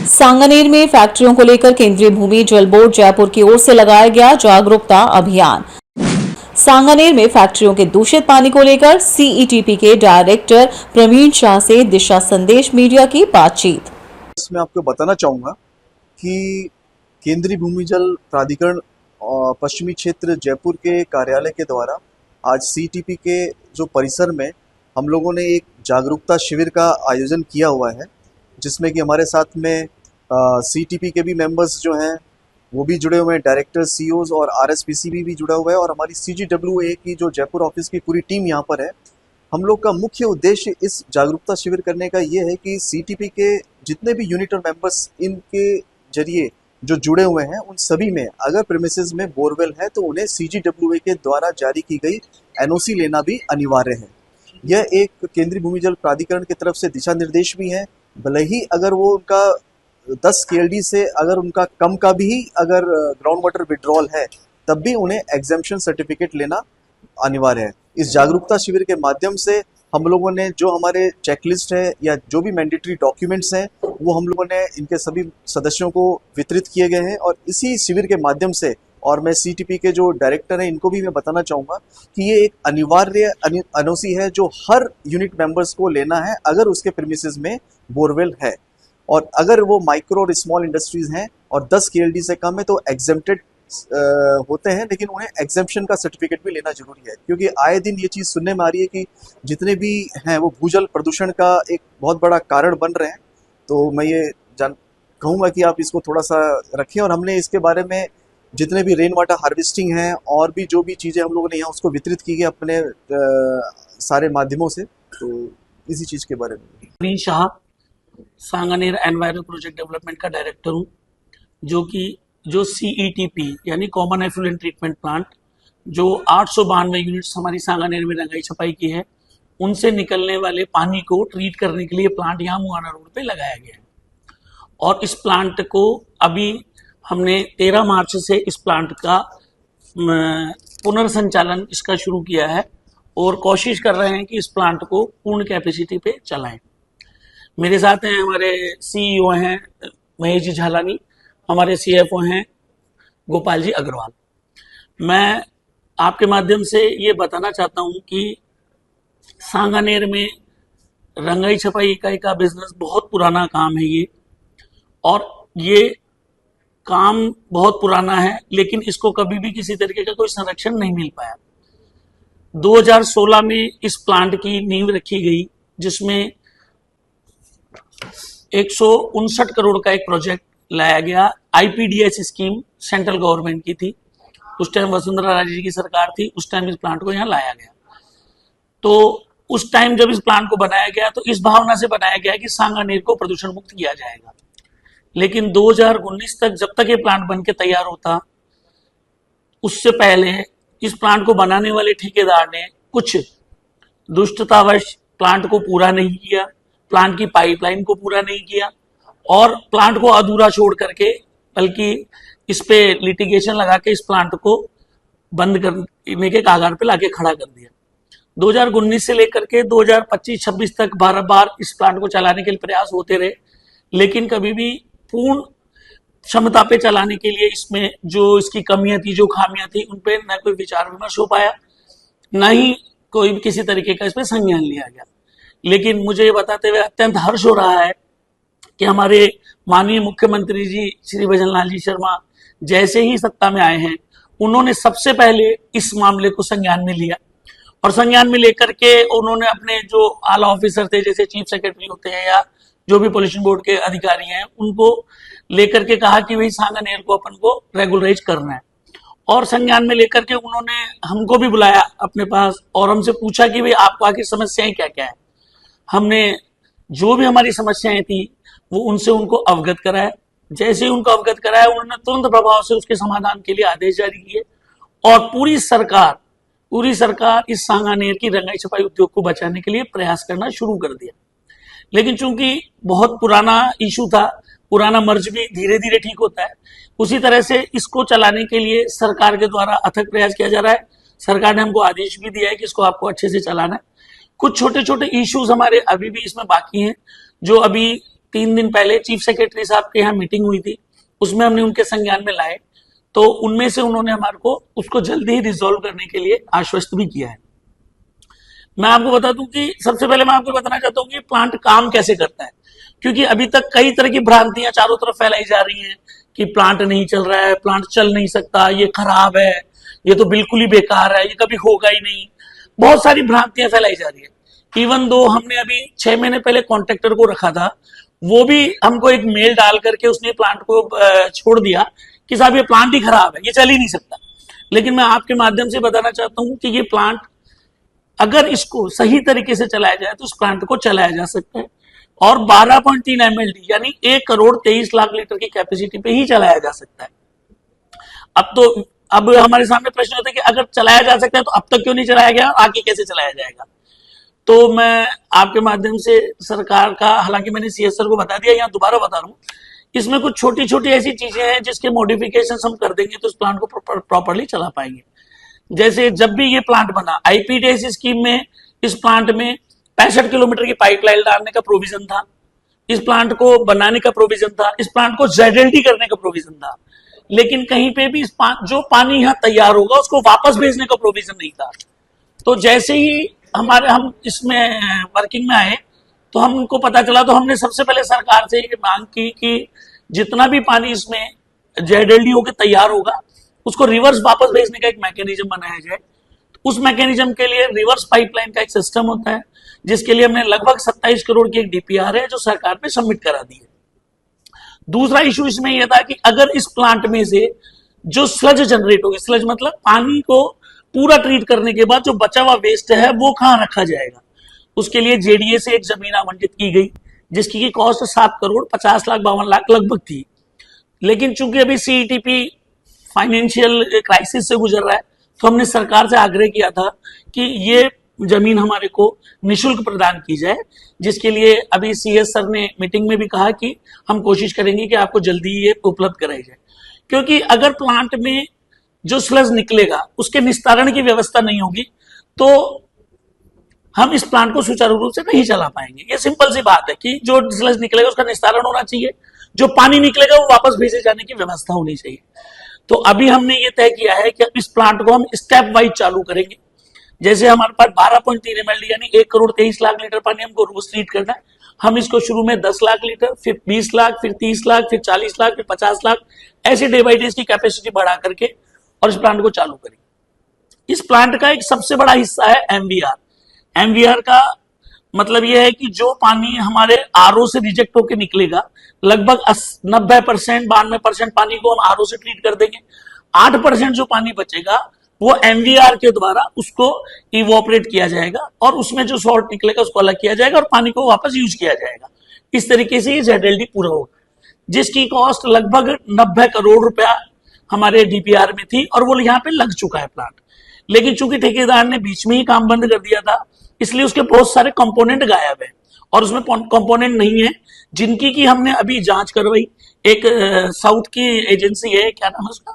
सांगानेर में फैक्ट्रियों को लेकर केंद्रीय भूमि जल बोर्ड जयपुर की ओर से लगाया गया जागरूकता अभियान। सांगानेर में फैक्ट्रियों के दूषित पानी को लेकर सीईटीपी के डायरेक्टर प्रवीण शाह से दिशा संदेश मीडिया की बातचीत। मैं आपको बताना चाहूँगा कि केंद्रीय भूमि जल प्राधिकरण पश्चिमी क्षेत्र जयपुर के कार्यालय के द्वारा आज सीईटीपी के जो परिसर में हम लोगों ने एक जागरूकता शिविर का आयोजन किया हुआ है, जिसमें कि हमारे साथ में सीईटीपी के भी मेंबर्स जो हैं वो भी जुड़े हुए हैं, डायरेक्टर, सीईओज और आरएसपीसीबी भी जुड़ा हुआ है और हमारी सीजीडब्ल्यूए की जो जयपुर ऑफिस की पूरी टीम यहाँ पर है। हम लोग का मुख्य उद्देश्य इस जागरूकता शिविर करने का ये है कि सीईटीपी के जितने भी यूनिट और मेंबर्स इनके जरिए जो जुड़े हुए हैं उन सभी में अगर प्रेमिसेस में बोरवेल है तो उन्हें सीजीडब्ल्यूए के द्वारा जारी की गई एनओसी लेना भी अनिवार्य है। यह एक केंद्रीय भूमि जल प्राधिकरण की तरफ से दिशा निर्देश भी है। भले ही अगर वो उनका 10 KLD से अगर उनका कम का भी अगर ग्राउंड वाटर विड्रॉल है तब भी उन्हें एग्जेम्पशन सर्टिफिकेट लेना अनिवार्य है। इस जागरूकता शिविर के माध्यम से हम लोगों ने जो हमारे चेकलिस्ट है या जो भी मैंडेटरी डॉक्यूमेंट्स हैं वो हम लोगों ने इनके सभी सदस्यों को वितरित किए गए हैं और इसी शिविर के माध्यम से, और मैं सीईटीपी के जो डायरेक्टर हैं इनको भी मैं बताना चाहूँगा कि ये एक अनिवार्य एनओसी है जो हर यूनिट मेंबर्स को लेना है अगर उसके प्रीमिसेस में बोरवेल है, और अगर वो माइक्रो और स्मॉल इंडस्ट्रीज हैं और 10 KLD से कम है तो एग्जेम्प्टेड होते हैं, लेकिन उन्हें एग्जेम्पशन का सर्टिफिकेट भी लेना जरूरी है क्योंकि आए दिन ये चीज़ सुनने में आ रही है कि जितने भी हैं वो भूजल प्रदूषण का एक बहुत बड़ा कारण बन रहे हैं। तो मैं ये कहूँगा कि आप इसको थोड़ा सा रखें, और हमने इसके बारे में जितने भी रेन वाटर हार्वेस्टिंग हैं और भी जो भी चीज़ें हम लोगों ने यहाँ उसको वितरित की है अपने सारे माध्यमों से, तो इसी चीज़ के बारे में। Praveen Shah Sanganer environment project development का डायरेक्टर हूँ, जो सीईटीपी यानी कॉमन एफ्लुएंट ट्रीटमेंट प्लांट जो 892 यूनिट्स हमारी सांगानेर में रंगाई छपाई की है, उनसे निकलने वाले पानी को ट्रीट करने के लिए प्लांट यहाँ मुआना रोड पे लगाया गया है। और इस प्लांट को अभी हमने 13 मार्च से इस प्लांट का पुनर्संचालन इसका शुरू किया है और कोशिश कर रहे हैं कि इस प्लांट को पूर्ण कैपेसिटी पे चलाएं। मेरे साथ हैं हमारे सीईओ हैं महेश जी झालानी, हमारे सीएफओ हैं गोपाल जी अग्रवाल। मैं आपके माध्यम से ये बताना चाहता हूँ कि सांगानेर में रंगाई छपाई इकाई का बिजनेस बहुत पुराना काम है ये, और ये काम बहुत पुराना है लेकिन इसको कभी भी किसी तरीके का कोई संरक्षण नहीं मिल पाया। 2016 में इस प्लांट की नींव रखी गई जिसमें 159 करोड़ का एक प्रोजेक्ट लाया गया। आईपीडीएस स्कीम सेंट्रल गवर्नमेंट की थी, उस टाइम वसुंधरा राजे जी की सरकार थी, उस टाइम इस प्लांट को यहाँ लाया गया। तो उस टाइम जब इस प्लांट को बनाया गया तो इस भावना से बनाया गया कि सांगानेर को प्रदूषण मुक्त किया जाएगा, लेकिन 2019 तक जब तक ये प्लांट बन के तैयार होता, उससे पहले इस प्लांट को बनाने वाले ठेकेदार ने कुछ दुष्टतावश प्लांट को पूरा नहीं किया, प्लांट की पाइपलाइन को पूरा नहीं किया और प्लांट को अधूरा छोड़ करके, बल्कि इस पे लिटिगेशन लगा के इस प्लांट को बंद करने के कागार पे लाके खड़ा कर दिया। 2019 से लेकर के 2025-26 तक बार बार इस प्लांट को चलाने के लिए प्रयास होते रहे, लेकिन कभी भी पूर्ण क्षमता पे चलाने के लिए इसमें जो इसकी कमियां थी, जो खामियां थी, उन पे न कोई विचार विमर्श हो पाया, न ही कोई भी किसी तरीके का इसमें संज्ञान लिया गया। लेकिन मुझे ये बताते हुए अत्यंत हर्ष हो रहा है कि हमारे माननीय मुख्यमंत्री जी श्री भजन लाल जी शर्मा जैसे ही सत्ता में आए हैं, उन्होंने सबसे पहले इस मामले को संज्ञान में लिया और संज्ञान में लेकर के उन्होंने अपने जो आला ऑफिसर थे, जैसे चीफ सेक्रेटरी होते हैं या जो भी पोल्यूशन बोर्ड के अधिकारी हैं, उनको लेकर के कहा कि भाई सांगानेर को अपन को रेगुलराइज करना है। और संज्ञान में लेकर के उन्होंने हमको भी बुलाया अपने पास और हमसे पूछा कि भाई आपको आखिर समस्याएं क्या क्या है। हमने जो भी हमारी समस्याएं थी वो उनसे उनको अवगत कराया। जैसे ही उनको अवगत कराया, उन्होंने तुरंत प्रभाव से उसके समाधान के लिए आदेश जारी किए और पूरी सरकार इस सांगानेर की रंगाई छपाई उद्योग को बचाने के लिए प्रयास करना शुरू कर दिया। लेकिन चूंकि बहुत पुराना इशू था, पुराना मर्ज भी धीरे धीरे ठीक होता है, उसी तरह से इसको चलाने के लिए सरकार के द्वारा अथक प्रयास किया जा रहा है। सरकार ने हमको आदेश भी दिया है कि इसको आपको अच्छे से चलाना है। कुछ छोटे छोटे इश्यूज हमारे अभी भी इसमें बाकी हैं, जो अभी 3 दिन पहले चीफ सेक्रेटरी साहब के यहाँ मीटिंग हुई थी, उसमें हमने उनके संज्ञान में लाए, तो उनमें से उन्होंने हमारे को उसको जल्दी ही रिजॉल्व करने के लिए आश्वस्त भी किया है। मैं आपको बता दूं कि सबसे पहले मैं आपको बताना चाहता हूं कि प्लांट काम कैसे करता है, क्योंकि अभी तक कई तरह की भ्रांतियां चारों तरफ फैलाई जा रही हैं कि प्लांट नहीं चल रहा है, प्लांट चल नहीं सकता, ये खराब है, ये तो बिल्कुल ही बेकार है, ये कभी होगा ही नहीं। बहुत सारी भ्रांतियां फैलाई जा रही है। इवन दो हमने अभी 6 महीने पहले कॉन्ट्रैक्टर को रखा था, वो भी हमको एक मेल डाल करके उसने प्लांट को छोड़ दिया कि साहब ये प्लांट ही खराब है, ये चल ही नहीं सकता। लेकिन मैं आपके माध्यम से बताना चाहता हूं कि ये प्लांट अगर इसको सही तरीके से चलाया जाए तो उस प्लांट को चलाया जा सकता है, और 12.3 MLD यानी 1,23,00,000 लीटर की कैपेसिटी पे ही चलाया जा सकता है। अब हमारे सामने प्रश्न होता है कि अगर चलाया जा सकता है तो अब तक क्यों नहीं चलाया गया, आगे कैसे चलाया जाएगा। तो मैं आपके माध्यम से सरकार का, हालांकि मैंने सीएसआर को बता दिया, यहाँ दोबारा बता रहा हूँ, इसमें कुछ छोटी छोटी ऐसी चीजें हैं जिसके मॉडिफिकेशन हम कर देंगे तो इस प्लांट को प्रॉपरली चला पाएंगे। जैसे जब भी ये प्लांट बना, आईपीडीएस स्कीम में इस प्लांट में 65 किलोमीटर की पाइपलाइन डालने का प्रोविजन था, इस प्लांट को बनाने का प्रोविजन था, इस प्लांट को ZLD करने का प्रोविजन था, लेकिन कहीं पे भी जो पानी यहाँ तैयार होगा उसको वापस भेजने का प्रोविजन नहीं था। तो जैसे ही हम इसमें वर्किंग में आए तो हमको पता चला, तो हमने सबसे पहले सरकार से ये मांग की कि जितना भी पानी इसमें ZLD होकर तैयार होगा उसको रिवर्स वापस भेजने का एक मैकेनिज्म बनाया जाए। उस मैकेनिज्म के लिए रिवर्स पाइपलाइन का एक सिस्टम होता है, जिसके लिए हमने लगभग 27 करोड़ की एक DPR है जो सरकार ने सबमिट करा दी है। दूसरा इशू इसमें यह था कि अगर इस प्लांट में से जो स्लज जनरेट होगी, स्लज मतलब पानी को पूरा ट्रीट करने के बाद जो बचा हुआ वेस्ट है वो कहां रखा जाएगा, उसके लिए JDA से एक जमीन आवंटित की गई जिसकी की कॉस्ट 7,50,52,00,000 लगभग थी। लेकिन चूंकि अभी CETP फाइनेंशियल क्राइसिस से गुजर रहा है, तो हमने सरकार से आग्रह किया था कि ये जमीन हमारे को निशुल्क प्रदान की जाए, जिसके लिए अभी CS सर ने मीटिंग में भी कहा कि हम कोशिश करेंगे कि आपको जल्दी ये उपलब्ध कराई जाए। क्योंकि अगर प्लांट में जो स्लज निकलेगा उसके निस्तारण की व्यवस्था नहीं होगी तो हम इस प्लांट को सुचारू रूप से नहीं चला पाएंगे। ये सिंपल सी बात है कि जो स्लज निकलेगा उसका निस्तारण होना चाहिए, जो पानी निकलेगा वो वापस भेजे जाने की व्यवस्था होनी चाहिए। तो अभी हमने ये तय किया है कि इस प्लांट को हम स्टेप वाइज चालू करेंगे। जैसे हमारे पास 12.3 MLD यानी 1,23,00,000 लीटर पानी हमको रोज ट्रीट करना है, हम इसको शुरू में 10 लाख लीटर, फिर 20 लाख, फिर 30 लाख, फिर 40 लाख, फिर 50 लाख, ऐसे डे बाई डे की कैपेसिटी बढ़ा करके और इस प्लांट को चालू करेंगे। इस प्लांट का एक सबसे बड़ा हिस्सा है MVR का मतलब यह है कि जो पानी हमारे RO से रिजेक्ट होकर निकलेगा, लगभग 90%, 92% पानी को हम RO से ट्रीट कर देंगे। 8% जो पानी बचेगा वो MVR के द्वारा उसको इवोपरेट किया जाएगा और उसमें जो सॉल्ट निकलेगा उसको अलग किया जाएगा और पानी को वापस यूज किया जाएगा। इस तरीके से ये ZLD पूरा होगा, जिसकी कॉस्ट लगभग 90 करोड़ रुपया हमारे DPR में थी और वो यहाँ पे लग चुका है प्लांट। लेकिन चूंकि ठेकेदार ने बीच में ही काम बंद कर दिया था, इसलिए उसके बहुत सारे कंपोनेंट गायब है और उसमें कंपोनेंट नहीं है जिनकी की हमने अभी जांच करवाई। एक साउथ की एजेंसी है, क्या नाम है उसका,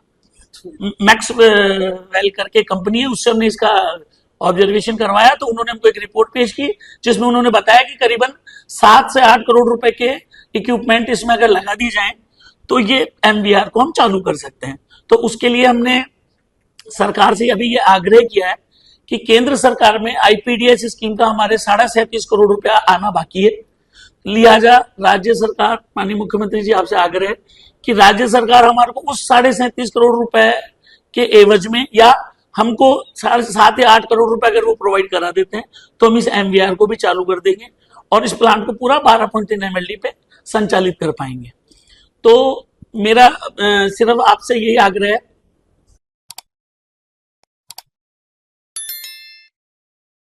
मैक्सवेल करके कंपनी है, उससे हमने इसका ऑब्जर्वेशन करवाया तो उन्होंने हमको एक रिपोर्ट पेश की जिसमें उन्होंने बताया कि करीबन 7 से 8 करोड़ रुपए के इक्विपमेंट इसमें अगर लगा दी जाए तो ये MVR को हम चालू कर सकते हैं। तो उसके लिए हमने सरकार से अभी ये आग्रह किया है कि केंद्र सरकार में IPDS स्कीम का हमारे 37.5 करोड़ रुपया आना बाकी है। लिहाजा राज्य सरकार, माननीय मुख्यमंत्री जी आपसे आग्रह है कि राज्य सरकार हमारे को उस 37.5 करोड़ रुपए के एवज में या हमको 7 या 8 करोड़ रुपए अगर वो प्रोवाइड करा देते हैं तो हम इस MVR को भी चालू कर देंगे और इस प्लांट को पूरा 12.3 MLD पे संचालित कर पाएंगे। तो मेरा सिर्फ आपसे यही आग्रह है